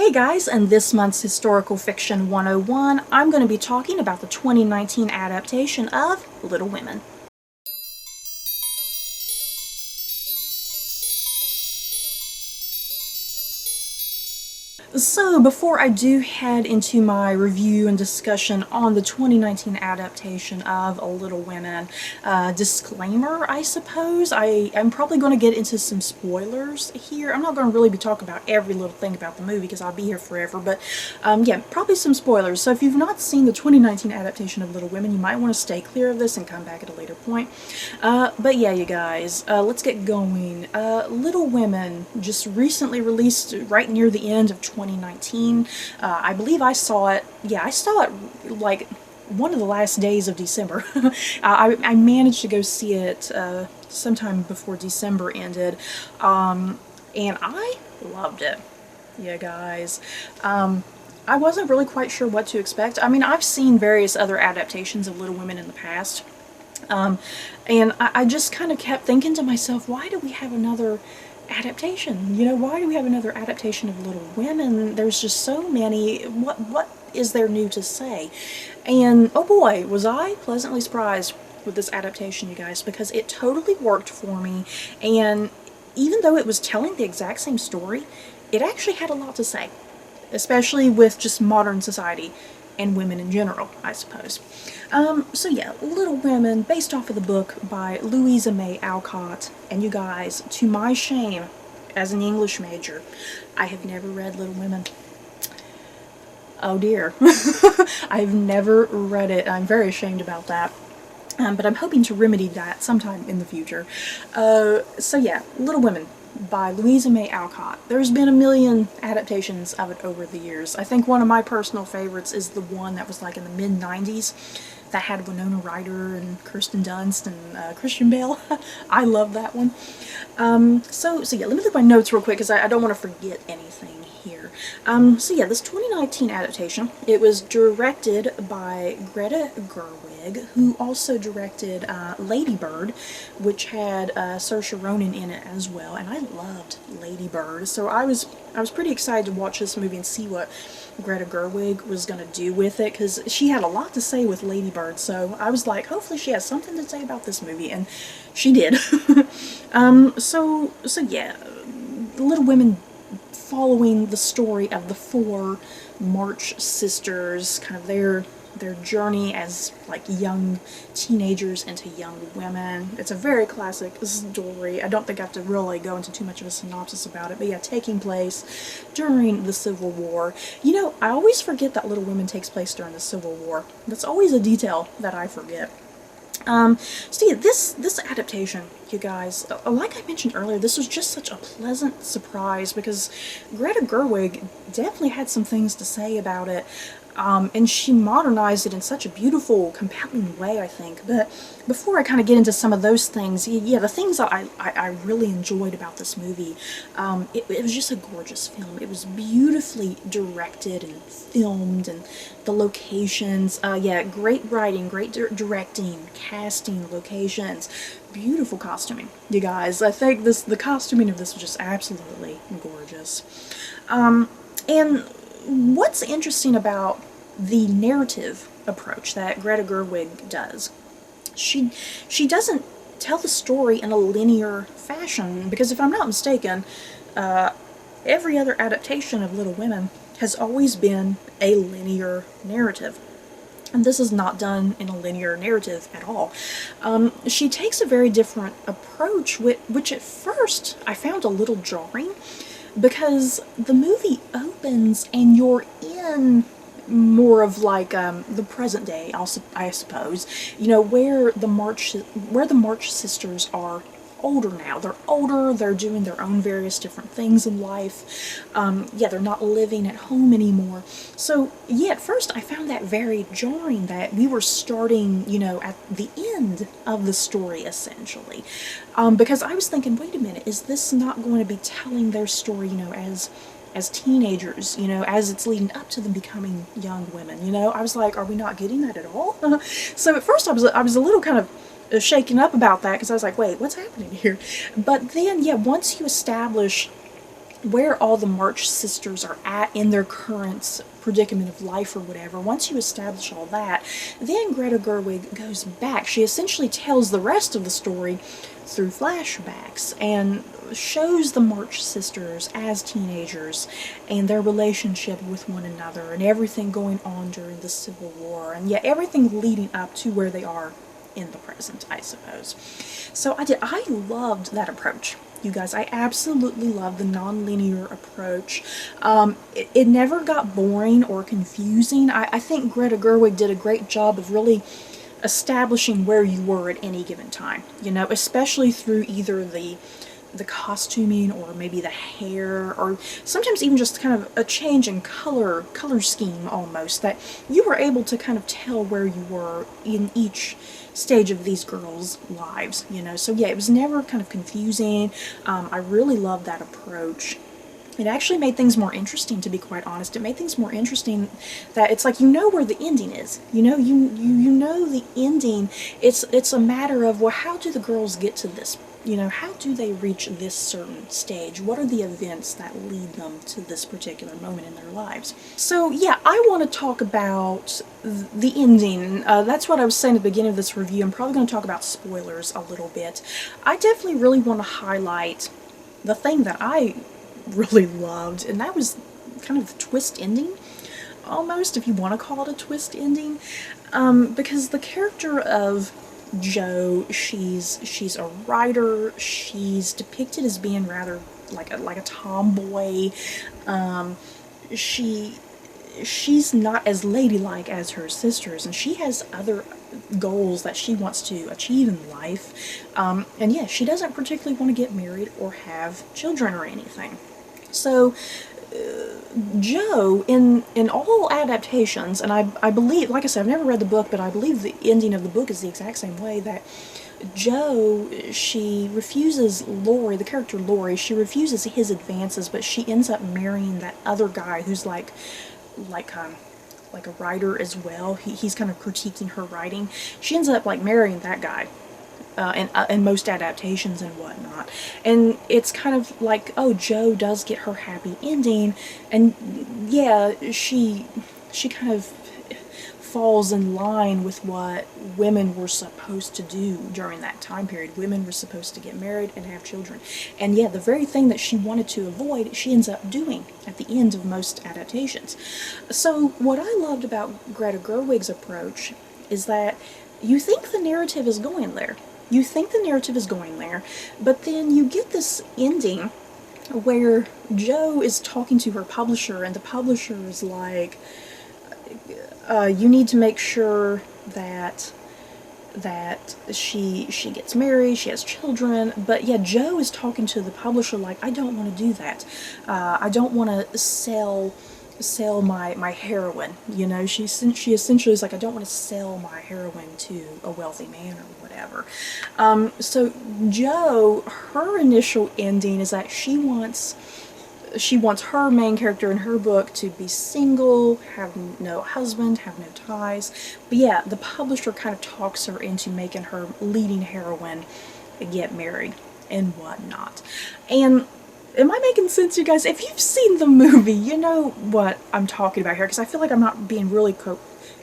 Hey guys, in this month's Historical Fiction 101, I'm going to be talking about the 2019 adaptation of Little Women. So, before I do head into my review and discussion on the 2019 adaptation of Little Women, disclaimer, I suppose. I'm probably going to get into some spoilers here. I'm not going to really be talking about every little thing about the movie because I'll be here forever, but yeah, probably some spoilers. So if you've not seen the 2019 adaptation of Little Women, you might want to stay clear of this and come back at a later point. But yeah, you guys, let's get going. Little Women just recently released right near the end of 2019. I believe I saw it, I saw it like one of the last days of December. I managed to go see it sometime before December ended, and I loved it. Yeah, guys. I wasn't really quite sure what to expect. I mean, I've seen various other adaptations of Little Women in the past, and I just kind of kept thinking to myself, why do we have another adaptation? You know, why do we have another adaptation of Little Women? There's just so many. What is there new to say? And oh boy, was I pleasantly surprised with this adaptation, you guys, because it totally worked for me. And even though it was telling the exact same story, it actually had a lot to say, especially with just modern society and women in general, I suppose. So yeah, Little Women, based off of the book by Louisa May Alcott. And you guys, to my shame, as an English major, I have never read Little Women. Oh dear. I've never read it. I'm very ashamed about that. But I'm hoping to remedy that sometime in the future. So yeah, Little Women by Louisa May Alcott. There's been a million adaptations of it over the years. I think one of my personal favorites is the one that was like in the mid-90s that had Winona Ryder and Kirsten Dunst and Christian Bale. I love that one. So yeah, let me look at my notes real quick because I don't want to forget anything here. So yeah, this 2019 adaptation, it was directed by Greta Gerwig, who also directed Lady Bird, which had Saoirse Ronan in it as well, and I loved Lady Bird, so I was pretty excited to watch this movie and see what Greta Gerwig was going to do with it, because she had a lot to say with Lady Bird, so I was like, hopefully she has something to say about this movie, and she did. So yeah, Little Women, following the story of the four March sisters, kind of their journey as like young teenagers into young women. It's a very classic story. I don't think I have to really go into too much of a synopsis about it, but yeah, taking place during the Civil War. You know, I always forget that Little Women takes place during the Civil War. That's always a detail that I forget. So yeah, this adaptation, you guys, like I mentioned earlier, this was just such a pleasant surprise because Greta Gerwig definitely had some things to say about it, and she modernized it in such a beautiful, compelling way, I think. But before I kind of get into some of those things, yeah, the things that I really enjoyed about this movie, it was just a gorgeous film. It was beautifully directed and filmed, and the locations, yeah, great writing, great directing, casting, locations, beautiful costuming, you guys. I think the costuming of this was just absolutely gorgeous. And what's interesting about the narrative approach that Greta Gerwig does, she doesn't tell the story in a linear fashion, because if I'm not mistaken, every other adaptation of Little Women has always been a linear narrative. And this is not done in a linear narrative at all. She takes a very different approach, which at first I found a little jarring, because the movie opens and you're in more of like the present day, I suppose. You know, where the March sisters are older now. They're older, they're doing their own various different things in life. Yeah, they're not living at home anymore. So yeah, at first I found that very jarring, that we were starting, you know, at the end of the story, essentially. Because I was thinking, wait a minute, is this not going to be telling their story, you know, as teenagers, you know, as it's leading up to them becoming young women, you know? I was like, are we not getting that at all? So at first I was a little kind of shaken up about that, because I was like, wait, what's happening here? But then, yeah, once you establish where all the March sisters are at in their current predicament of life or whatever, once you establish all that, then Greta Gerwig goes back. She essentially tells the rest of the story through flashbacks and shows the March sisters as teenagers and their relationship with one another and everything going on during the Civil War, and yet everything leading up to where they are in the present, I suppose. So I loved that approach. You guys, I absolutely love the non-linear approach. It never got boring or confusing. I think Greta Gerwig did a great job of really establishing where you were at any given time, you know, especially through either the costuming or maybe the hair, or sometimes even just kind of a change in color scheme almost, that you were able to kind of tell where you were in each stage of these girls' lives, you know. So yeah, it was never kind of confusing. I really loved that approach. It actually made things more interesting, to be quite honest. It made things more interesting that it's like, you know where the ending is. You know, you know the ending. It's a matter of, well, how do the girls get to this? You know, how do they reach this certain stage? What are the events that lead them to this particular moment in their lives? So yeah, I want to talk about the ending. That's what I was saying at the beginning of this review. I'm probably going to talk about spoilers a little bit. I definitely really want to highlight the thing that I really loved, and that was kind of the twist ending, almost, if you want to call it a twist ending, because the character of Jo, she's a writer. She's depicted as being rather like a tomboy. She's not as ladylike as her sisters, and she has other goals that she wants to achieve in life. And yeah, she doesn't particularly want to get married or have children or anything. So Jo, in all adaptations, and I believe, like I said, I've never read the book, but I believe the ending of the book is the exact same way, that Jo, she refuses Laurie, the character Laurie, she refuses his advances, but she ends up marrying that other guy who's like a writer as well. He's kind of critiquing her writing. She ends up like marrying that guy. In most adaptations and whatnot. And it's kind of like, oh, Jo does get her happy ending, and yeah, she kind of falls in line with what women were supposed to do during that time period. Women were supposed to get married and have children. And yeah, the very thing that she wanted to avoid, she ends up doing at the end of most adaptations. So what I loved about Greta Gerwig's approach is that you think the narrative is going there. You think the narrative is going there, but then you get this ending where Jo is talking to her publisher, and the publisher is like, you need to make sure that she gets married, she has children. But yeah, Jo is talking to the publisher like, I don't want to do that. I don't want to sell my heroine, you know. She essentially is like, I don't want to sell my heroine to a wealthy man or whatever. So Jo, her initial ending is that she wants her main character in her book to be single, have no husband, have no ties. But yeah, the publisher kind of talks her into making her leading heroine get married and whatnot. And am I making sense, you guys? If you've seen the movie, you know what I'm talking about here, because I feel like I'm not being really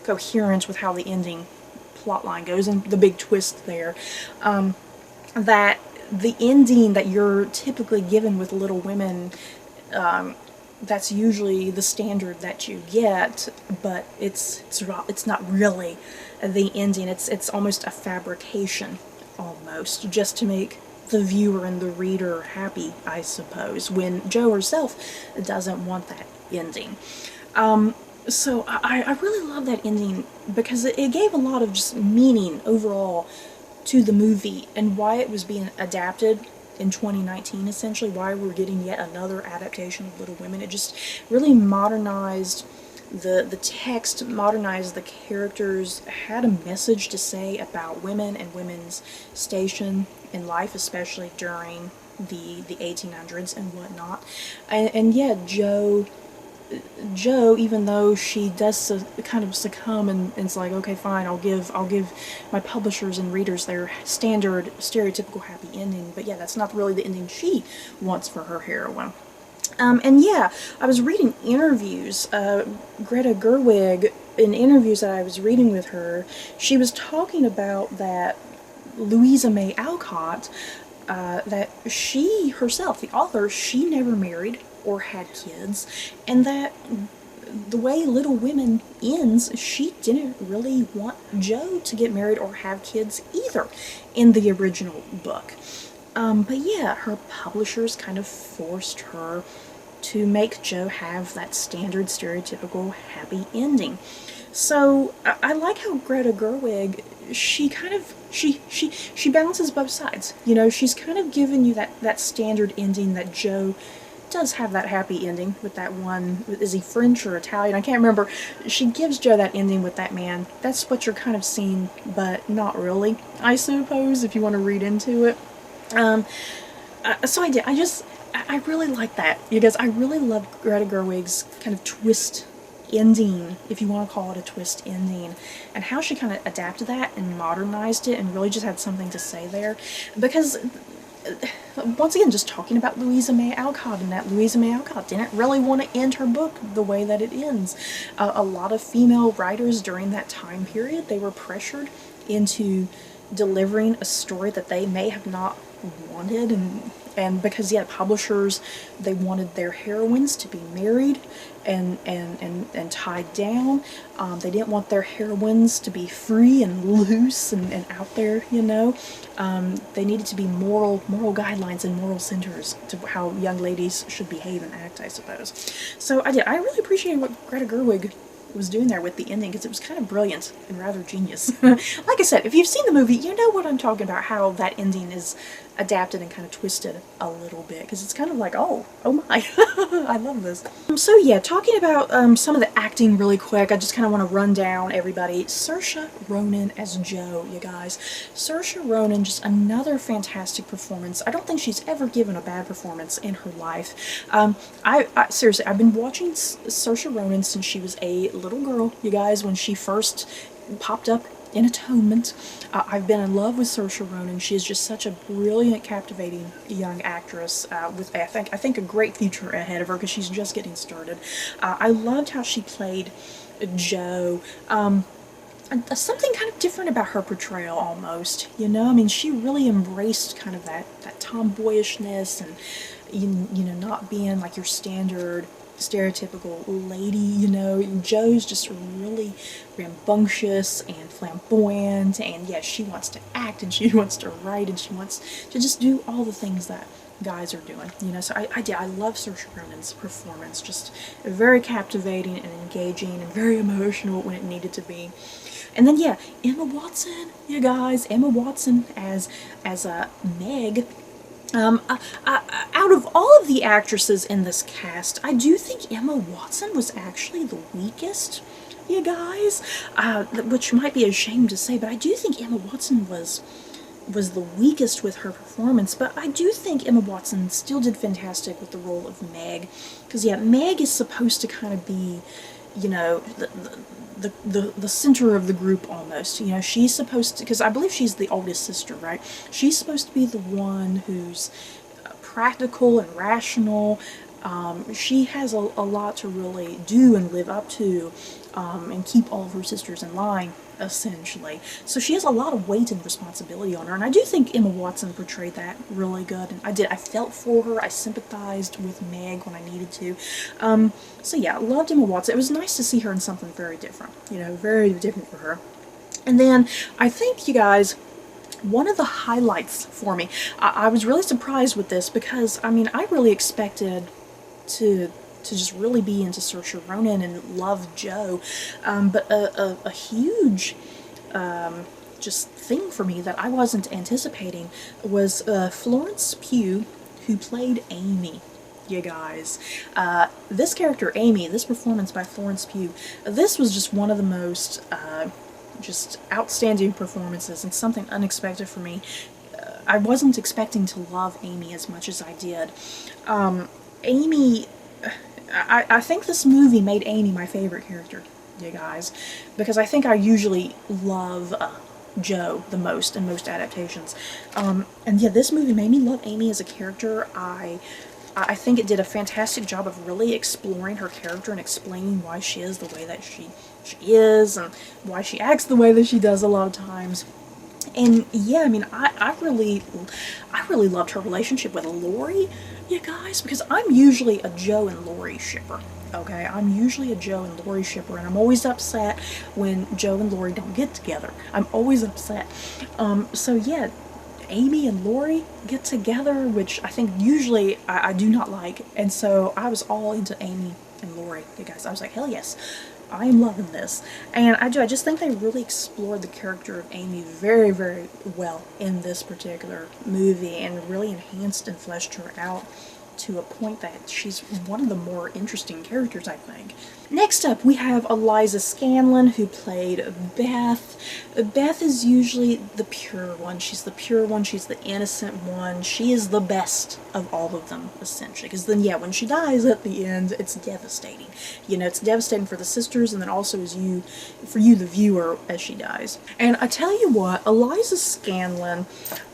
coherent with how the ending plotline goes and the big twist there. That the ending that you're typically given with Little Women, that's usually the standard that you get, but it's not really the ending. It's almost a fabrication, almost, just to make the viewer and the reader happy, I suppose, when Jo herself doesn't want that ending. So I really love that ending because it gave a lot of just meaning overall to the movie and why it was being adapted in 2019, essentially, why we're getting yet another adaptation of Little Women. It just really modernized the text, modernized the characters, had a message to say about women and women's station in life, especially during the 1800s and whatnot. And yeah, Jo, even though she does kind of succumb and it's like, okay, fine, I'll give my publishers and readers their standard stereotypical happy ending, but yeah, that's not really the ending she wants for her heroine. And yeah, I was reading interviews, Greta Gerwig, in interviews that I was reading with her, she was talking about that Louisa May Alcott, that she herself, the author, she never married or had kids, and that the way Little Women ends, she didn't really want Joe to get married or have kids either in the original book. But yeah, her publishers kind of forced her to make Joe have that standard stereotypical happy ending. So I like how Greta Gerwig, she kind of, she balances both sides. You know, she's kind of given you that standard ending that Joe does have that happy ending with that one, is he French or Italian? I can't remember. She gives Joe that ending with that man. That's what you're kind of seeing, but not really, I suppose, if you want to read into it. So I really like that, you guys. I really love Greta Gerwig's kind of twist ending, if you want to call it a twist ending, and how she kind of adapted that and modernized it and really just had something to say there. Because once again, just talking about Louisa May Alcott, and that Louisa May Alcott didn't really want to end her book the way that it ends. A lot of female writers during that time period, they were pressured into delivering a story that they may have not wanted, and because yeah, publishers, they wanted their heroines to be married and tied down. They didn't want their heroines to be free and loose and out there, you know. They needed to be moral guidelines and moral centers to how young ladies should behave and act, I suppose. So I really appreciate what Greta Gerwig was doing there with the ending, because it was kind of brilliant and rather genius. Like I said, if you've seen the movie, you know what I'm talking about, how that ending is adapted and kind of twisted a little bit, because it's kind of like, oh my, I love this. So yeah, talking about some of the acting really quick, I just kind of want to run down everybody. Saoirse Ronan as Jo, you guys. Saoirse Ronan, just another fantastic performance. I don't think she's ever given a bad performance in her life. I seriously, I've been watching Saoirse Ronan since she was a little girl, you guys, when she first popped up in Atonement. I've been in love with Saoirse Ronan. She is just such a brilliant, captivating young actress with, I think, a great future ahead of her, because she's just getting started. I loved how she played Jo. Something kind of different about her portrayal, almost, you know. I mean, she really embraced kind of that tomboyishness, and you know, not being like your standard stereotypical lady, you know. Jo's just really rambunctious and flamboyant, and yeah, she wants to act, and she wants to write, and she wants to just do all the things that guys are doing, you know. So I love Saoirse Ronan's performance, just very captivating and engaging and very emotional when it needed to be. And then yeah, Emma Watson, you guys, Emma Watson as Meg. Out of all of the actresses in this cast, I do think Emma Watson was actually the weakest, you guys, which might be a shame to say, but I do think Emma Watson was the weakest with her performance. But I do think Emma Watson still did fantastic with the role of Meg, because yeah, Meg is supposed to kind of be, you know, the center of the group almost. You know, she's supposed to, because I believe she's the oldest sister, right? She's supposed to be the one who's practical and rational. She has a lot to really do and live up to, and keep all of her sisters in line, essentially. So she has a lot of weight and responsibility on her, and I do think Emma Watson portrayed that really good, and I felt for her. I sympathized with Meg when I needed to. So yeah, I loved Emma Watson. It was nice to see her in something very different, you know, very different for her. And then I think, you guys, one of the highlights for me, I was really surprised with this, because I mean, I really expected to just really be into Saoirse Ronan and love Jo, but a huge just thing for me that I wasn't anticipating was Florence Pugh, who played Amy, you guys. This character, Amy, this performance by Florence Pugh, this was just one of the most just outstanding performances, and something unexpected for me. I wasn't expecting to love Amy as much as I did. Amy, I think this movie made Amy my favorite character, you guys, because I think I usually love Jo the most in most adaptations. And yeah, this movie made me love Amy as a character. I I think it did a fantastic job of really exploring her character and explaining why she is the way that she is, and why she acts the way that she does a lot of times. And yeah, I mean, I really loved her relationship with Lori, you guys, because I'm usually a Joe and Lori shipper. Okay, I'm usually a Joe and Lori shipper, and I'm always upset when Joe and Lori don't get together. I'm always upset. So yeah, Amy and Lori get together, which I think usually I do not like, and so I was all into Amy and Lori, you guys. I was like, hell yes, I am loving this. And I just think they really explored the character of Amy very, very well in this particular movie, and really enhanced and fleshed her out to a point that she's one of the more interesting characters, I think. Next up, we have Eliza Scanlon, who played Beth. Beth is usually the pure one. She's the pure one. She's the innocent one. She is the best of all of them, essentially. Because then, yeah, when she dies at the end, it's devastating. You know, it's devastating for the sisters, and then also for you, the viewer, as she dies. And I tell you what, Eliza Scanlon,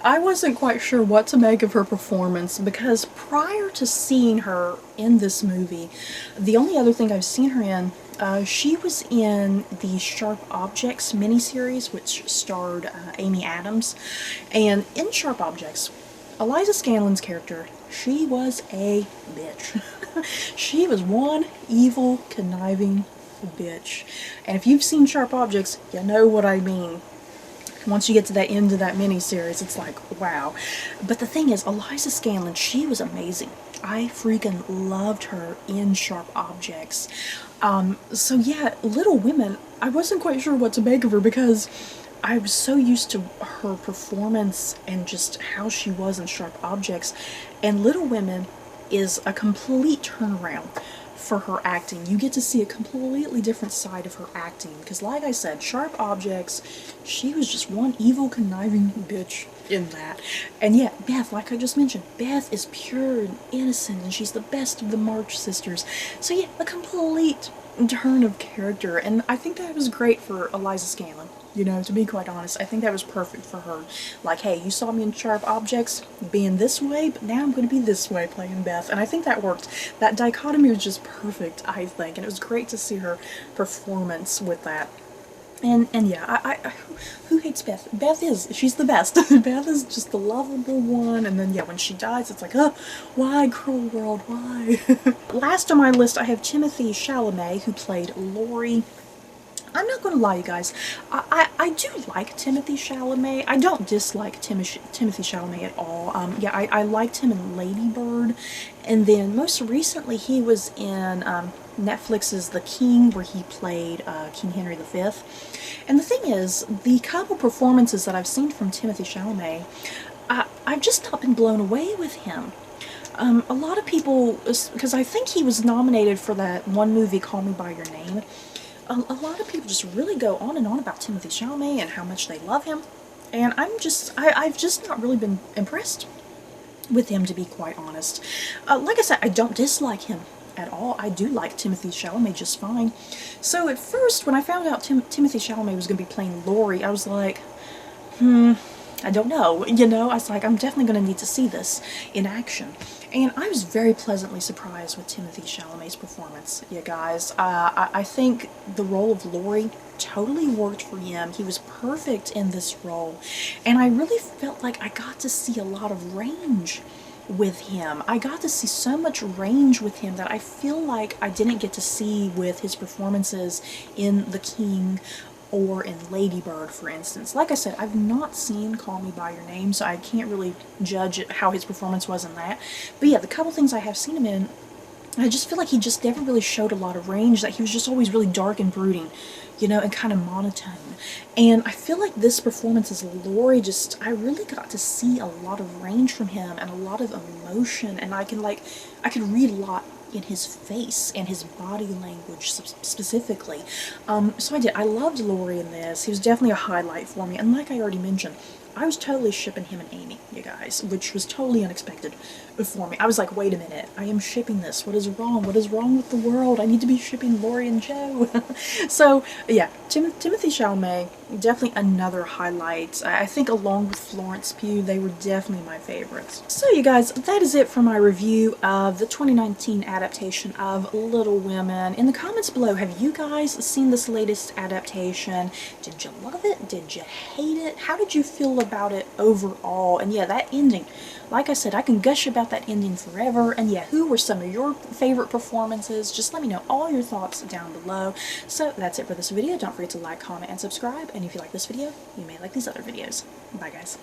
I wasn't quite sure what to make of her performance, because prior to seeing her in this movie, the only other thing I've seen her in, she was in the Sharp Objects miniseries, which starred Amy Adams. And in Sharp Objects, Eliza Scanlon's character, she was a bitch. She was one evil, conniving bitch. And if you've seen Sharp Objects, you know what I mean. Once you get to that end of that miniseries, it's like, wow. But the thing is, Eliza Scanlon, she was amazing. I freaking loved her in Sharp Objects. So yeah, Little Women, I wasn't quite sure what to make of her, because I was so used to her performance and just how she was in Sharp Objects. And Little Women is a complete turnaround for her acting. You get to see a completely different side of her acting, because like I said, Sharp Objects, she was just one evil, conniving bitch in that. And yeah, Beth, like I just mentioned, Beth is pure and innocent, and she's the best of the March sisters. So yeah, a complete turn of character, and I think that was great for Eliza Scanlon. You know, to be quite honest, I think that was perfect for her. Like, hey, you saw me in Sharp Objects being this way, but now I'm going to be this way playing Beth. And I think that worked. That dichotomy was just perfect, I think. And it was great to see her performance with that. And yeah, who hates Beth? She's the best. Beth is just the lovable one. And then, yeah, when she dies, it's like, oh, why, cruel world, why? Last on my list, I have Timothée Chalamet, who played Laurie. I'm not going to lie, you guys. I do like Timothée Chalamet. I don't dislike Timothée Chalamet at all. Yeah, I liked him in Lady Bird. And then most recently he was in Netflix's The King, where he played King Henry V. And the thing is, the couple performances that I've seen from Timothée Chalamet, I've just not been blown away with him. A lot of people, because I think he was nominated for that one movie, Call Me By Your Name. A lot of people just really go on and on about Timothée Chalamet and how much they love him, and I've just not really been impressed with him, to be quite honest. Like I said, I don't dislike him at all. I do like Timothée Chalamet just fine. So at first, when I found out Timothée Chalamet was going to be playing Laurie, I was like, I don't know, you know, I was like, I'm definitely going to need to see this in action. And I was very pleasantly surprised with Timothée Chalamet's performance, you guys. I think the role of Laurie totally worked for him. He was perfect in this role. And I really felt like I got to see a lot of range with him. I got to see so much range with him that I feel like I didn't get to see with his performances in The King or in Lady Bird, for instance. Like I said, I've not seen Call Me By Your Name, so I can't really judge how his performance was in that. But yeah, the couple things I have seen him in, I just feel like he just never really showed a lot of range, that he was just always really dark and brooding, you know, and kind of monotone. And I feel like this performance as Laurie, I really got to see a lot of range from him and a lot of emotion, and I could read a lot in his face and his body language specifically. So I loved Laurie in this. He was definitely a highlight for me, and like I already mentioned, I was totally shipping him and Amy, you guys, which was totally unexpected for me. I was like, wait a minute, I am shipping this. What is wrong? What is wrong with the world? I need to be shipping Lori and Joe. So yeah, Timothy Chalamet, definitely another highlight. I think along with Florence Pugh, they were definitely my favorites. So you guys, that is it for my review of the 2019 adaptation of Little Women. In the comments below, have you guys seen this latest adaptation? Did you love it? Did you hate it? How did you feel about it overall? And yeah, that ending, like I said, I can gush about that ending forever. And yeah, who were some of your favorite performances? Just let me know all your thoughts down below. So that's it for this video. Don't forget to like, comment, and subscribe. And if you like this video, you may like these other videos. Bye guys.